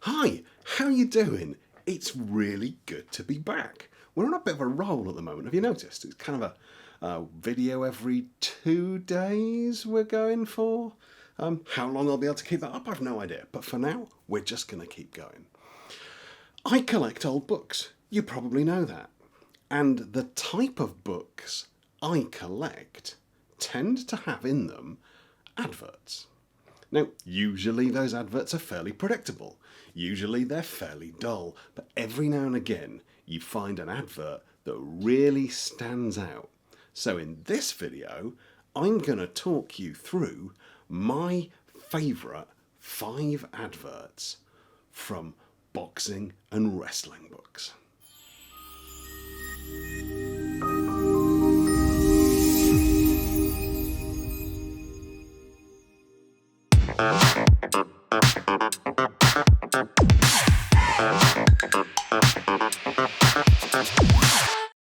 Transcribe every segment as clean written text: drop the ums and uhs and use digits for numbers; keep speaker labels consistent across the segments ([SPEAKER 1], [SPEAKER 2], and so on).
[SPEAKER 1] Hi, how you doing? It's really good to be back. We're on a bit of a roll at the moment, have you noticed? It's kind of a video every 2 days we're going for. How long I'll be able to keep that up, I've no idea. But for now, we're just going to keep going. I collect old books. You probably know that. And the type of books I collect tend to have in them adverts. Now, usually those adverts are fairly predictable. Usually they're fairly dull, but every now and again you find an advert that really stands out. So in this video, I'm going to talk you through my favourite 5 adverts from boxing and wrestling books.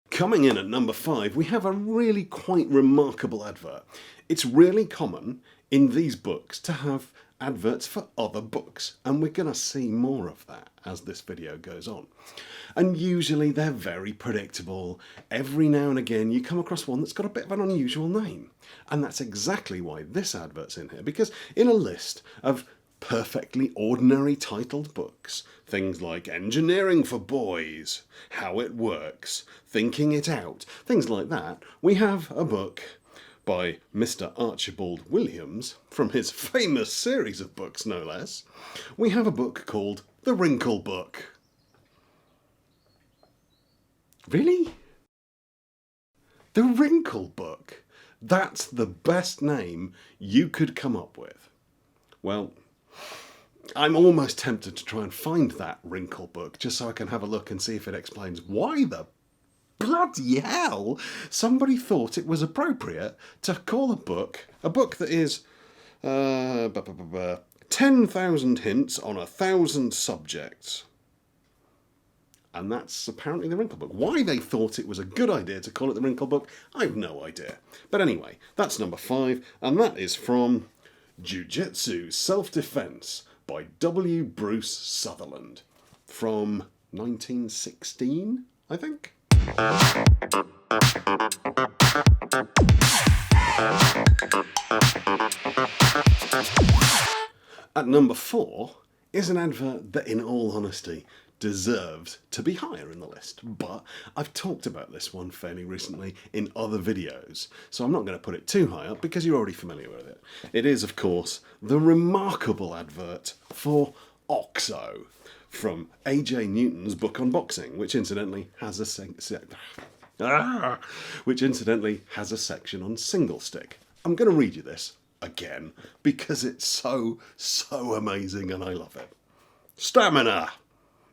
[SPEAKER 1] Coming in at number 5, we have a really quite remarkable advert. It's really common in these books to have adverts for other books, and we're going to see more of that as this video goes on. And usually they're very predictable. Every now and again you come across one that's got a bit of an unusual name. And that's exactly why this advert's in here, because in a list of perfectly ordinary titled books, things like Engineering for Boys, How It Works, Thinking It Out, things like that, we have a book by Mr. Archibald Williams, from his famous series of books no less. We have a book called The Wrinkle Book. Really? The Wrinkle Book? That's the best name you could come up with. Well, I'm almost tempted to try and find that Wrinkle Book just so I can have a look and see if it explains why the bloody hell somebody thought it was appropriate to call a book that is 10,000 hints on 1,000 subjects. And that's apparently the Wrinkle Book. Why they thought it was a good idea to call it the Wrinkle Book, I've no idea. But anyway, that's number 5, and that is from Jiu-Jitsu Self-Defense by W. Bruce Sutherland from 1916, I think. At number 4 is an advert that, in all honesty, deserves to be higher in the list, but I've talked about this one fairly recently in other videos, so I'm not going to put it too high up because you're already familiar with it. It is, of course, the remarkable advert for OXO from A.J. Newton's book on boxing, which incidentally has a section on single stick. I'm going to read you this again because it's so amazing and I love it. Stamina!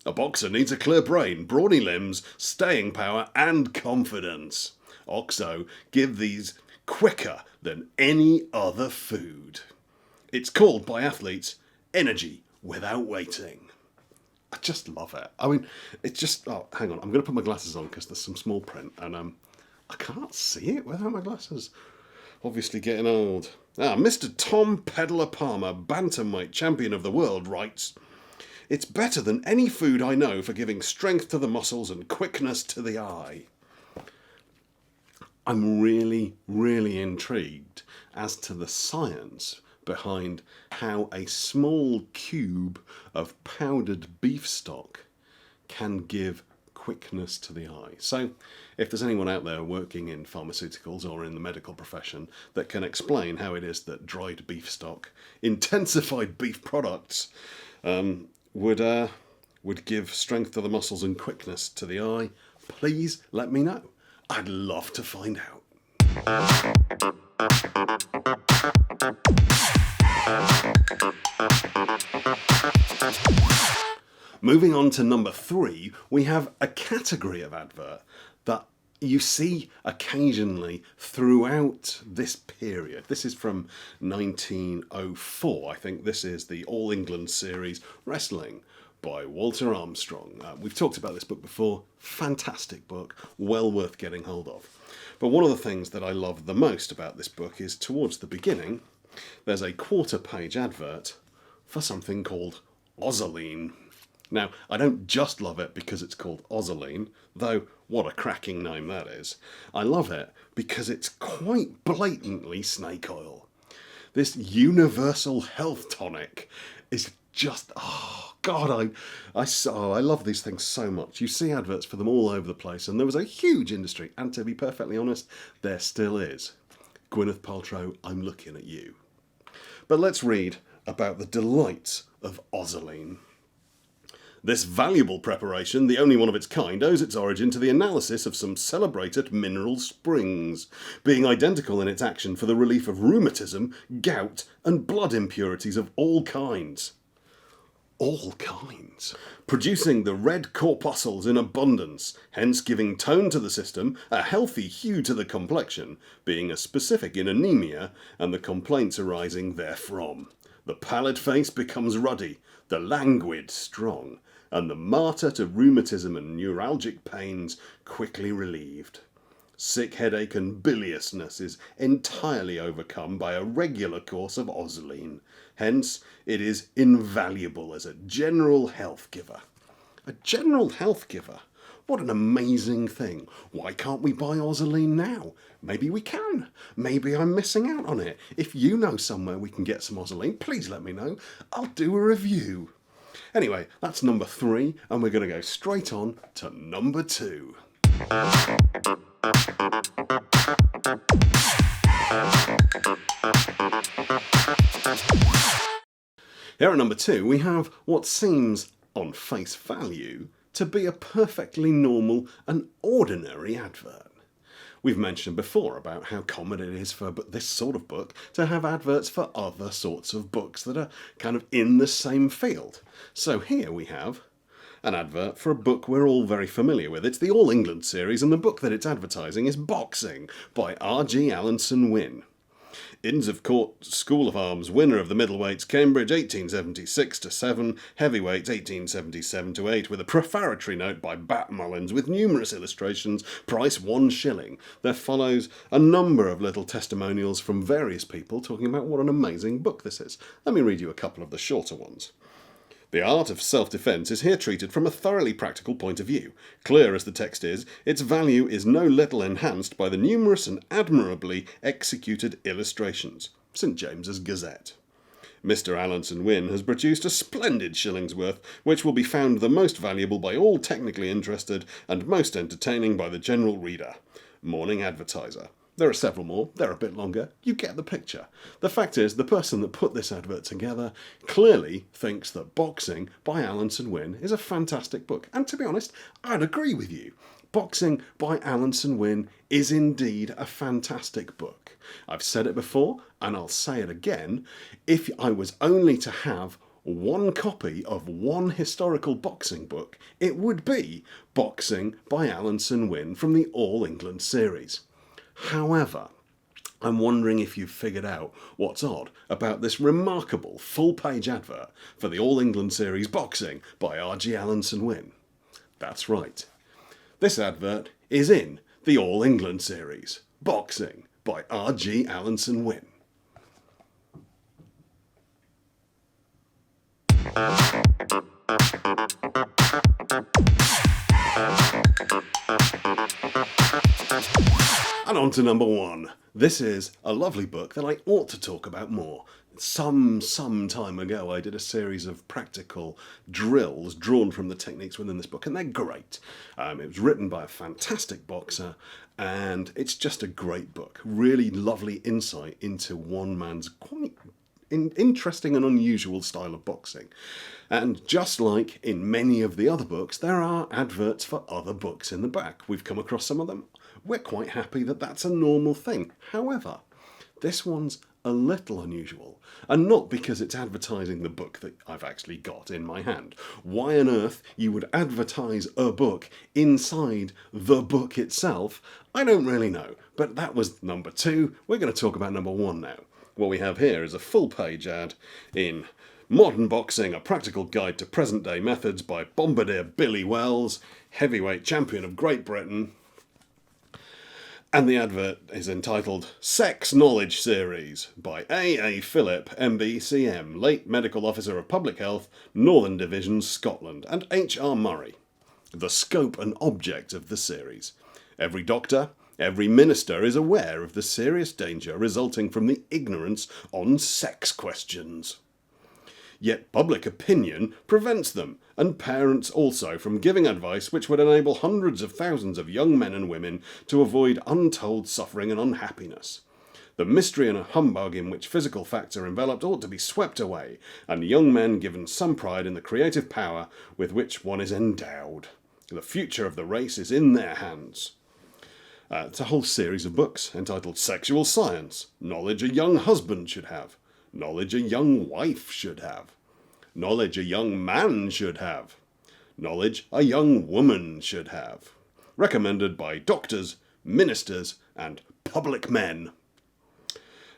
[SPEAKER 1] A boxer needs a clear brain, brawny limbs, staying power and confidence. OXO give these quicker than any other food. It's called by athletes energy without waiting. I just love it. I mean, it's just... Oh, hang on. I'm going to put my glasses on because there's some small print and I can't see it without my glasses. Obviously getting old. Mr. Tom Peddler Palmer, bantamweight champion of the world, writes... It's better than any food I know for giving strength to the muscles and quickness to the eye. I'm really intrigued as to the science behind how a small cube of powdered beef stock can give quickness to the eye. So if there's anyone out there working in pharmaceuticals or in the medical profession that can explain how it is that dried beef stock, intensified beef products, would give strength to the muscles and quickness to the eye, please let me know. I'd love to find out. Moving on to number 3, we have a category of advert that you see occasionally throughout this period. This is from 1904. I think this is the All England series, Wrestling by Walter Armstrong. We've talked about this book before. Fantastic book, well worth getting hold of. But one of the things that I love the most about this book is towards the beginning, there's a 1/4-page advert for something called Ozoline. Now, I don't just love it because it's called Ozoline, though what a cracking name that is. I love it because it's quite blatantly snake oil. This universal health tonic is just, oh God, I love these things so much. You see adverts for them all over the place, and there was a huge industry, and to be perfectly honest, there still is. Gwyneth Paltrow, I'm looking at you. But let's read about the delights of Ozoline. This valuable preparation, the only one of its kind, owes its origin to the analysis of some celebrated mineral springs, being identical in its action for the relief of rheumatism, gout, and blood impurities of all kinds. All kinds. Producing the red corpuscles in abundance, hence giving tone to the system, a healthy hue to the complexion, being a specific in anemia, and the complaints arising therefrom. The pallid face becomes ruddy, the languid strong, and the martyr to rheumatism and neuralgic pains quickly relieved. Sick headache and biliousness is entirely overcome by a regular course of Ozoline. Hence, it is invaluable as a general health giver. A general health giver? What an amazing thing. Why can't we buy Ozoline now? Maybe we can. Maybe I'm missing out on it. If you know somewhere we can get some Ozoline, please let me know. I'll do a review. Anyway, that's number 3, and we're going to go straight on to number 2. Here at number 2, we have what seems, on face value, to be a perfectly normal and ordinary advert. We've mentioned before about how common it is for this sort of book to have adverts for other sorts of books that are kind of in the same field. So here we have an advert for a book we're all very familiar with. It's the All England series, and the book that it's advertising is Boxing by R.G. Allanson-Winn. Inns of Court School of Arms, winner of the middleweights, Cambridge 1876-7, heavyweights 1877-8, with a prefatory note by Bat Mullins with numerous illustrations, price 1 shilling. There follows a number of little testimonials from various people talking about what an amazing book this is. Let me read you a couple of the shorter ones. The art of self-defence is here treated from a thoroughly practical point of view. Clear as the text is, its value is no little enhanced by the numerous and admirably executed illustrations. St. James's Gazette. Mr. Allanson-Winn has produced a splendid shilling's worth, which will be found the most valuable by all technically interested and most entertaining by the general reader. Morning Advertiser. There are several more, they're a bit longer, you get the picture. The fact is, the person that put this advert together clearly thinks that Boxing by Allanson-Winn is a fantastic book. And to be honest, I'd agree with you. Boxing by Allanson-Winn is indeed a fantastic book. I've said it before, and I'll say it again. If I was only to have one copy of one historical boxing book, it would be Boxing by Allanson-Winn from the All England series. However, I'm wondering if you've figured out what's odd about this remarkable full-page advert for the All England series Boxing by R.G. Allanson-Winn. That's right. This advert is in the All England series Boxing by R.G. Allanson-Winn. And on to number 1. This is a lovely book that I ought to talk about more. Some time ago I did a series of practical drills drawn from the techniques within this book, and they're great. It was written by a fantastic boxer, and it's just a great book. Really lovely insight into one man's quite interesting and unusual style of boxing. And just like in many of the other books, there are adverts for other books in the back. We've come across some of them. We're quite happy that that's a normal thing. However, this one's a little unusual, and not because it's advertising the book that I've actually got in my hand. Why on earth you would advertise a book inside the book itself, I don't really know. But that was number 2. We're going to talk about number 1 now. What we have here is a full-page ad in Modern Boxing, a Practical Guide to Present-Day Methods by Bombardier Billy Wells, heavyweight champion of Great Britain. And the advert is entitled Sex Knowledge Series by A. Phillip, MBCM, late Medical Officer of Public Health, Northern Division, Scotland, and H.R. Murray. The scope and object of the series. Every doctor, every minister is aware of the serious danger resulting from the ignorance on sex questions. Yet public opinion prevents them, and parents also, from giving advice which would enable hundreds of thousands of young men and women to avoid untold suffering and unhappiness. The mystery and humbug in which physical facts are enveloped ought to be swept away, and young men given some pride in the creative power with which one is endowed. The future of the race is in their hands. It's a whole series of books entitled Sexual Science, Knowledge a Young Husband Should Have, Knowledge a Young Wife Should Have, Knowledge a Young Man Should Have, Knowledge a Young Woman Should Have. Recommended by doctors, ministers and public men.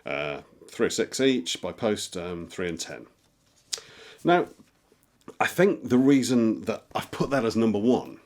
[SPEAKER 1] 3 or 6 each, by post 3 and 10. Now, I think the reason that I've put that as number 1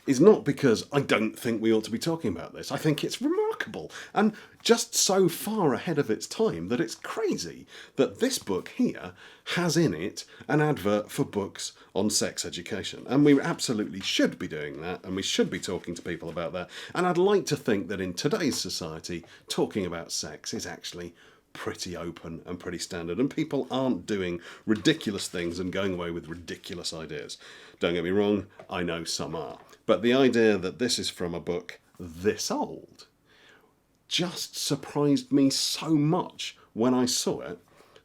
[SPEAKER 1] is not because I don't think we ought to be talking about this. I think it's remarkable and just so far ahead of its time that it's crazy that this book here has in it an advert for books on sex education. And we absolutely should be doing that, and we should be talking to people about that. And I'd like to think that in today's society, talking about sex is actually pretty open and pretty standard, and people aren't doing ridiculous things and going away with ridiculous ideas. Don't get me wrong, I know some are. But the idea that this is from a book this old just surprised me so much when I saw it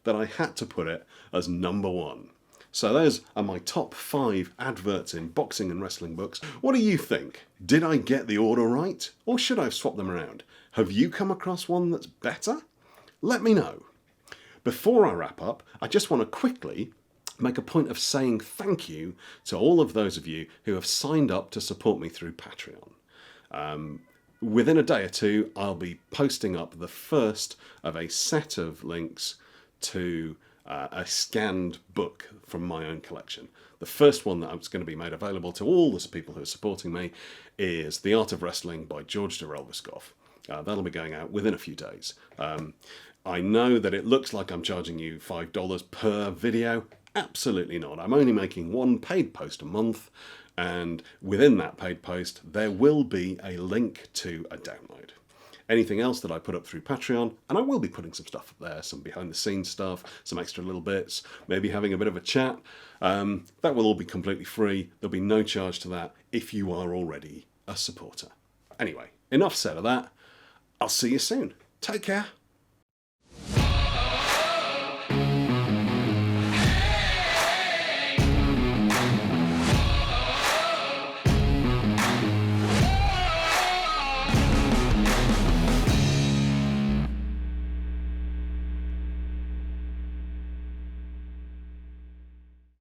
[SPEAKER 1] that I had to put it as number 1. So those are my top 5 adverts in boxing and wrestling books. What do you think? Did I get the order right? Or should I have swapped them around? Have you come across one that's better? Let me know. Before I wrap up, I just want to quickly make a point of saying thank you to all of those of you who have signed up to support me through Patreon. Within a day or two, I'll be posting up the first of a set of links to a scanned book from my own collection. The first one that's going to be made available to all the people who are supporting me is The Art of Wrestling by George Derelviskov. That'll be going out within a few days. I know that it looks like I'm charging you $5 per video. Absolutely not. I'm only making one paid post a month, and within that paid post there will be a link to a download. Anything else that I put up through Patreon, and I will be putting some stuff up there, some behind the scenes stuff, some extra little bits, maybe having a bit of a chat, that will all be completely free. There'll be no charge to that if you are already a supporter. Anyway, enough said of that. I'll see you soon. Take care.